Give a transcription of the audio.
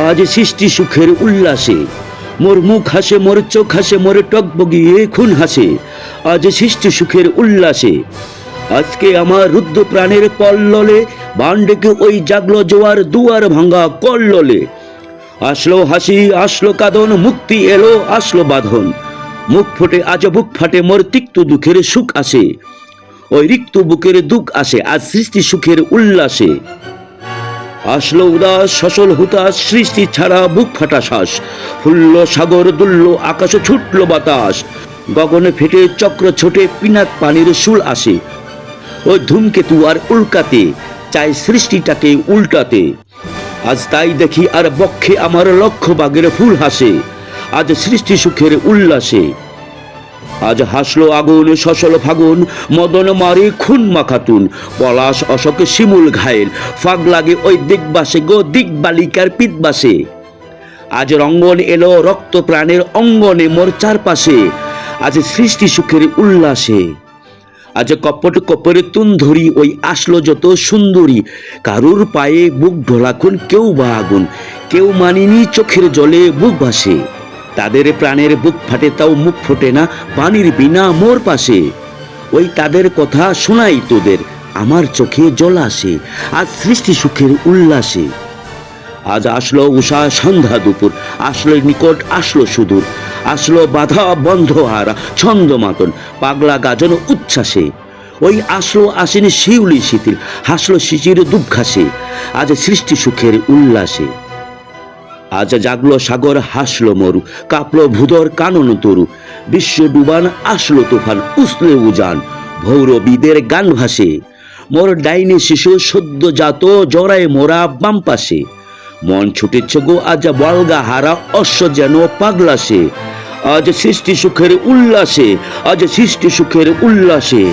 আজ সৃষ্টি সুখের উল্লাসে মোর মুখ হাসে, মোর চোখ হাসে, মোর টকবগিয়ে খুন হাসে। আজ সৃষ্টি সুখের উল্লাসে আজকে আমার রুদ্ধ প্রাণের পল্ললে বান ডেকে ওই জাগলো জোয়ার, দুয়ার ভাঙা কল্লোলে। আসলো হাসি, আসলো কাঁদন, মুক্তি এলো, আসলো বাঁধন। মুখ ফোটে আজ বুক ফাটে, মোর তিক্ত দুঃখের সুখ আসে। ওই রিক্ত বুকের দুঃখ আসে আজ সৃষ্টি সুখের উল্লাসে। আসলো উদাস সসল হুতাশ, সৃষ্টি ছাড়া বুক ফাটা শ্বাস। ফুল্ল সাগর দুলল আকাশ, ছুটল বাতাস। গগনে ফেটে চক্র ছোটে, পিনাক পানির শুল আসে। ওই ধূমকেতু আর উল্কাতে চাই সৃষ্টিটাকে উল্টাতে। আজ তাই দেখি আর বক্ষে আমার লক্ষ বাগের ফুল হাসে আজ সৃষ্টি সুখের উল্লাসে। আজ হাসলো আগুন সসল ফাগুন, মদন মারি খুন মাখাতুন। পলাশ অশোক শিমুল ঘায়েল, ফাগ লাগে ওই দিগবাসে গো দিগবালিকার পিতবাসে। আজ রঙ্গন এলো রক্ত প্রাণের অঙ্গনে মোর চারপাশে আজ সৃষ্টি সুখের উল্লাসে। আজ কপট কপরে তুন ধরি ওই আসলো যত সুন্দরী। কারুর পায়ে বুক ঢোলাকুন, কেউ বা আগুন, কেউ মানিনি চোখের জলে বুক ভাসে। তাদের প্রাণের বুক ফাটে তাও মুখ ফোটে না, পানির বিনা মোর পাশে। ওই তাদের কথা শোনাই তোদের, আমার চোখে জল আসে আজ সৃষ্টি সুখের উল্লাসে। আজ আসলো উষা সন্ধ্যা দুপুর, আসলো নিকট আসলো সুদূর। আসলো বাধা বন্ধ হারা ছন্দ মাতন, পাগলা গাজন উচ্ছ্বাসে। ওই আসলো আসেনি শিউলি শিথিল, হাসলো শিশির দুঃখাসে আজ সৃষ্টি সুখের উল্লাসে। আজ জাগলো সাগর হাসলো মরু, কাঁপলো ভূদর কানন তরু। বিশ্ব ডুবান আসলো তুফান, উসলে উজান, ভৌরবীদের গান ভাসে। মোর ডাইনে শিশু সদ্য জাত, জড়ায় মোরা বাম পাশে। মন ছুটেছে গো আজ বলগা হারা, অশ্ব যেন পাগলাসে আজ সৃষ্টি সুখের উল্লাসে আজ সৃষ্টি সুখের উল্লাসে।